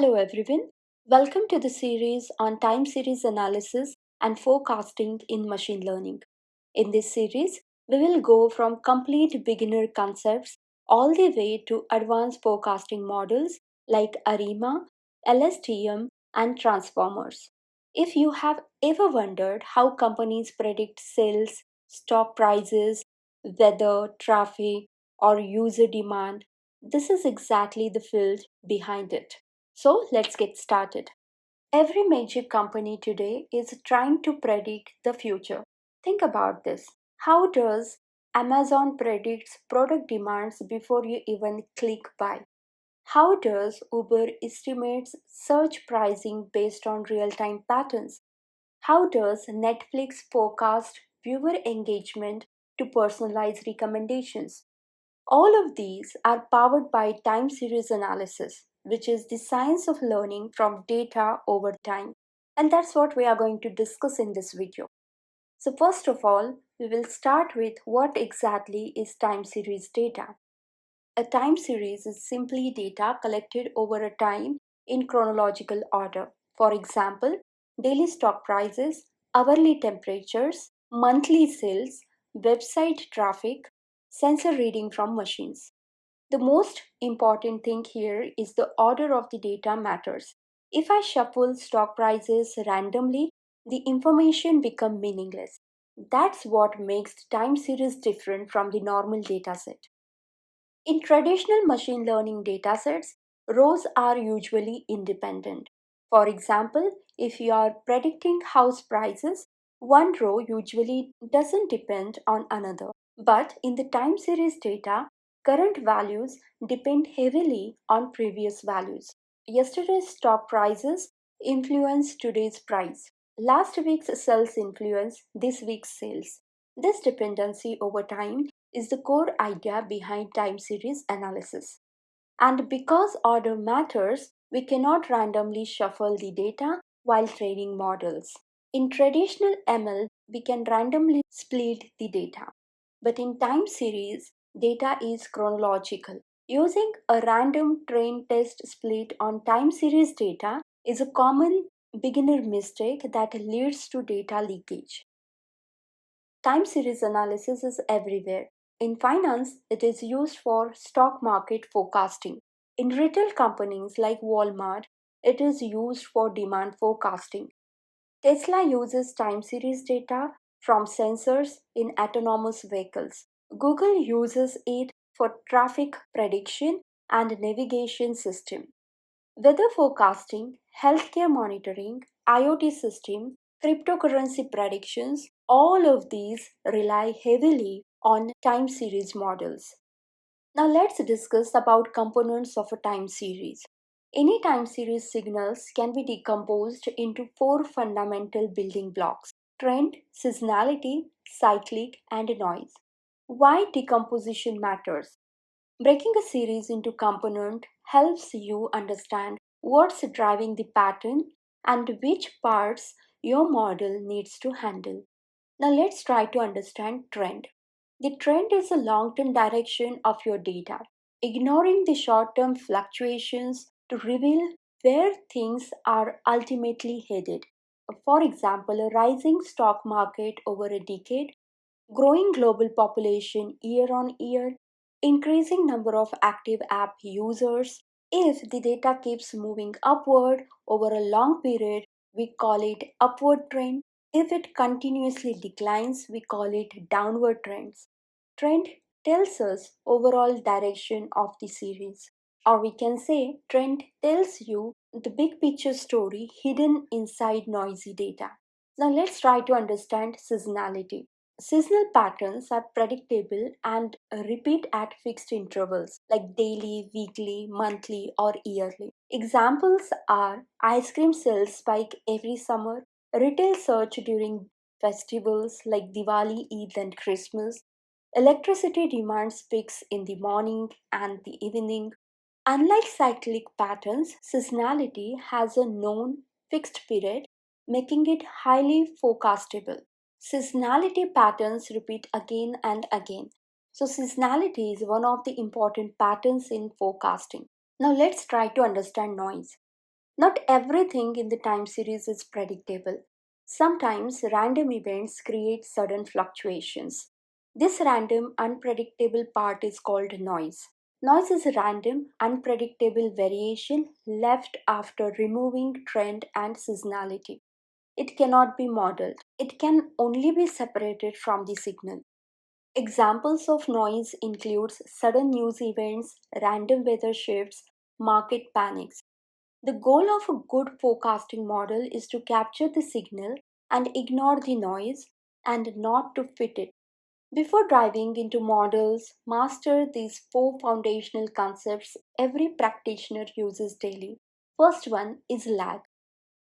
Hello everyone. Welcome to the series on time series analysis and forecasting in machine learning. In this series, we will go from complete beginner concepts all the way to advanced forecasting models like ARIMA, LSTM, and transformers. If you have ever wondered how companies predict sales, stock prices, weather, traffic, or user demand, this is exactly the field behind it. So let's get started. Every major company today is trying to predict the future. Think about this. How does Amazon predicts product demands before you even click buy? How does Uber estimates search pricing based on real-time patterns? How does Netflix forecast viewer engagement to personalize recommendations? All of these are powered by time series analysis, which is the science of learning from data over time. And that's what we are going to discuss in this video. So, first of all, we will start with what exactly is time series data. A time series is simply data collected over a time in chronological order. For example, daily stock prices, hourly temperatures, monthly sales, website traffic, sensor reading from machines. The most important thing here is the order of the data matters. If I shuffle stock prices randomly, the information becomes meaningless. That's what makes time series different from the normal dataset. In traditional machine learning datasets, rows are usually independent. For example, if you are predicting house prices, one row usually doesn't depend on another. But in the time series data, current values depend heavily on previous values. Yesterday's stock prices influence today's price. Last week's sales influence this week's sales. This dependency over time is the core idea behind time series analysis. And because order matters, we cannot randomly shuffle the data while training models. In traditional ML, we can randomly split the data. But in time series, data is chronological. Using a random train test split on time series data is a common beginner mistake that leads to data leakage. Time series analysis is everywhere. In finance, it is used for stock market forecasting. In retail companies like Walmart, it is used for demand forecasting. Tesla uses time series data from sensors in autonomous vehicles. Google uses it for traffic prediction and navigation system. Weather forecasting, healthcare monitoring, IoT system, cryptocurrency predictions, all of these rely heavily on time series models. Now let's discuss about components of a time series. Any time series signals can be decomposed into four fundamental building blocks: trend, seasonality, cyclic, and noise. Why decomposition matters? Breaking a series into component helps you understand what's driving the pattern and which parts your model needs to handle. Now let's try to understand trend. The trend is the long-term direction of your data, ignoring the short-term fluctuations to reveal where things are ultimately headed. For example, a rising stock market over a decade, growing global population year on year, increasing number of active app users. If the data keeps moving upward over a long period, we call it upward trend. If it continuously declines, we call it downward trends. Trend tells us overall direction of the series. Or we can say trend tells you the big picture story hidden inside noisy data. Now let's try to understand seasonality. Seasonal patterns are predictable and repeat at fixed intervals like daily, weekly, monthly, or yearly. Examples are ice cream sales spike every summer, retail surge during festivals like Diwali, Eid, and Christmas, electricity demand peaks in the morning and the evening. Unlike cyclic patterns, seasonality has a known fixed period, making it highly forecastable. Seasonality patterns repeat again and again. So, seasonality is one of the important patterns in forecasting. Now, let's try to understand noise. Not everything in the time series is predictable. Sometimes random events create sudden fluctuations. This random, unpredictable part is called noise. Noise is random, unpredictable variation left after removing trend and seasonality. It cannot be modeled. It can only be separated from the signal. Examples of noise includes sudden news events, random weather shifts, market panics. The goal of a good forecasting model is to capture the signal and ignore the noise and not to fit it. Before diving into models, master these four foundational concepts every practitioner uses daily. First one is lag.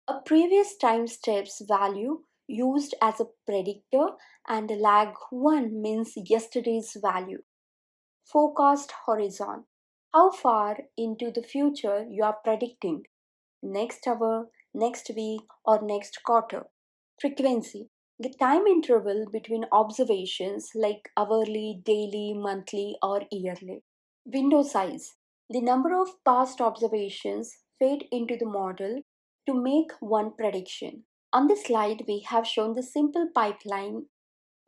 A previous time steps value used as a predictor, and lag 1 means yesterday's value. Forecast horizon. How far into the future you are predicting? Next hour, next week, or next quarter. Frequency. The time interval between observations like hourly, daily, monthly, or yearly. Window size. The number of past observations fed into the model to make one prediction. On this slide, we have shown the simple pipeline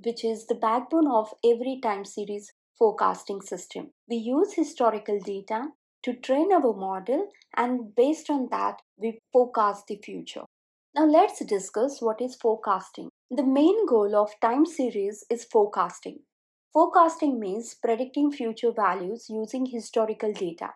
which is the backbone of every time series forecasting system. We use historical data to train our model, and based on that, we forecast the future. Now, let's discuss what is forecasting. The main goal of time series is forecasting. Forecasting means predicting future values using historical data.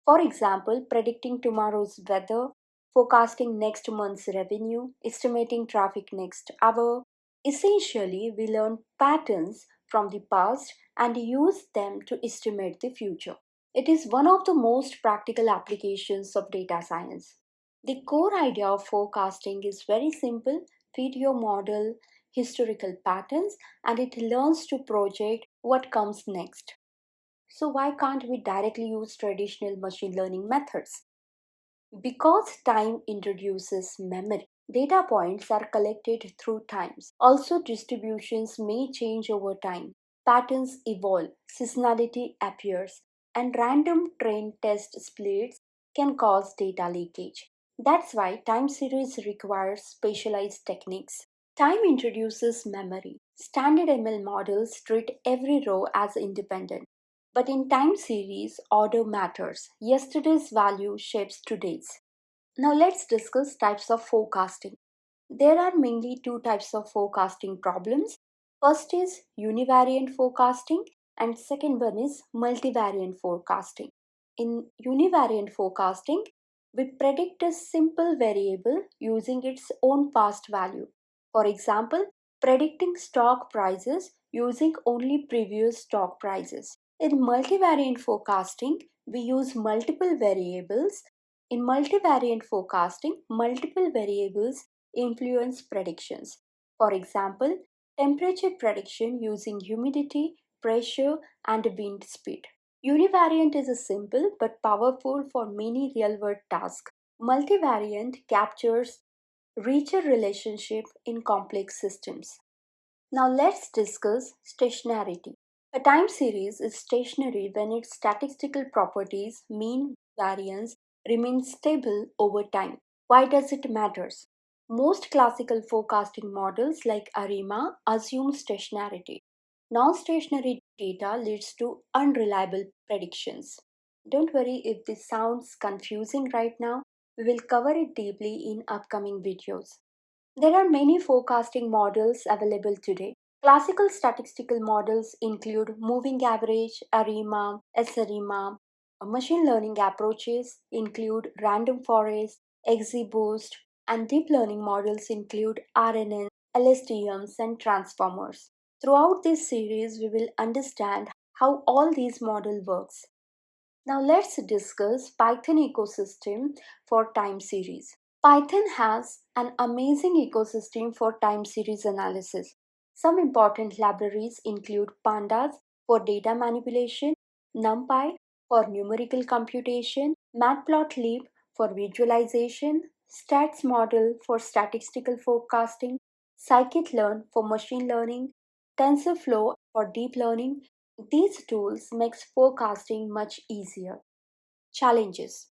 For example, predicting tomorrow's weather, forecasting next month's revenue, estimating traffic next hour. Essentially, we learn patterns from the past and use them to estimate the future. It is one of the most practical applications of data science. The core idea of forecasting is very simple: feed your model historical patterns and it learns to project what comes next. So, why can't we directly use traditional machine learning methods? Because time introduces memory. Data points are collected through times. Also, distributions may change over time. Patterns evolve, seasonality appears, and random train test splits can cause data leakage. That's why time series requires specialized techniques. Time introduces memory. Standard ML models treat every row as independent. But in time series, order matters. Yesterday's value shapes today's. Now let's discuss types of forecasting. There are mainly two types of forecasting problems. First is univariate forecasting and second one is multivariate forecasting. In univariate forecasting, we predict a simple variable using its own past value. For example, predicting stock prices using only previous stock prices. In multivariate forecasting, we use multiple variables. In multivariate forecasting, multiple variables influence predictions. For example, temperature prediction using humidity, pressure, and wind speed. Univariate is a simple but powerful for many real world tasks. Multivariate captures richer relationship in complex systems. Now let's discuss stationarity. A time series is stationary when its statistical properties, mean variance, remain stable over time. Why does it matter? Most classical forecasting models like ARIMA assume stationarity. Non-stationary data leads to unreliable predictions. Don't worry if this sounds confusing right now. We will cover it deeply in upcoming videos. There are many forecasting models available today. Classical statistical models include moving average, ARIMA, SARIMA. Machine learning approaches include random forest, XGBoost, and deep learning models include RNNs, LSTMs, and transformers. Throughout this series, we will understand how all these models works. Now let's discuss Python ecosystem for time series. Python has an amazing ecosystem for time series analysis. Some important libraries include Pandas for data manipulation, NumPy for numerical computation, Matplotlib for visualization, StatsModel for statistical forecasting, scikit-learn for machine learning, TensorFlow for deep learning. These tools makes forecasting much easier. Challenges.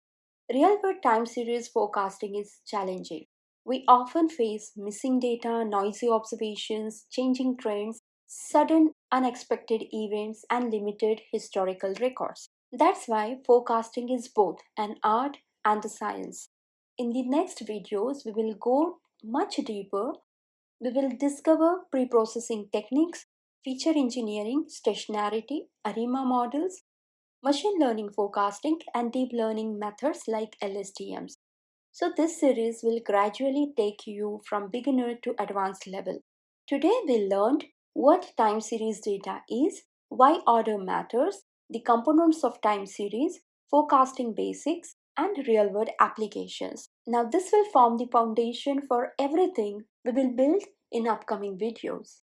Real world time series forecasting is challenging. We often face missing data, noisy observations, changing trends, sudden unexpected events, and limited historical records. That's why forecasting is both an art and a science. In the next videos, we will go much deeper. We will discover pre processing techniques, feature engineering, stationarity, ARIMA models, machine learning forecasting, and deep learning methods like LSTMs. So, this series will gradually take you from beginner to advanced level. Today, we learned what time series data is, why order matters, the components of time series, forecasting basics, and real world applications. Now, this will form the foundation for everything we will build in upcoming videos.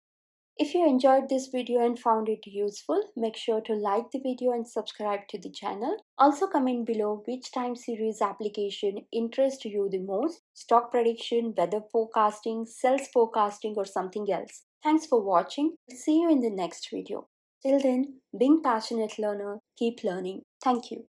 If you enjoyed this video and found it useful, make sure to like the video and subscribe to the channel. Also comment below which time series application interests you the most: stock prediction, weather forecasting, sales forecasting, or something else. Thanks for watching. See you in the next video. Till then, being passionate learner, keep learning. Thank you.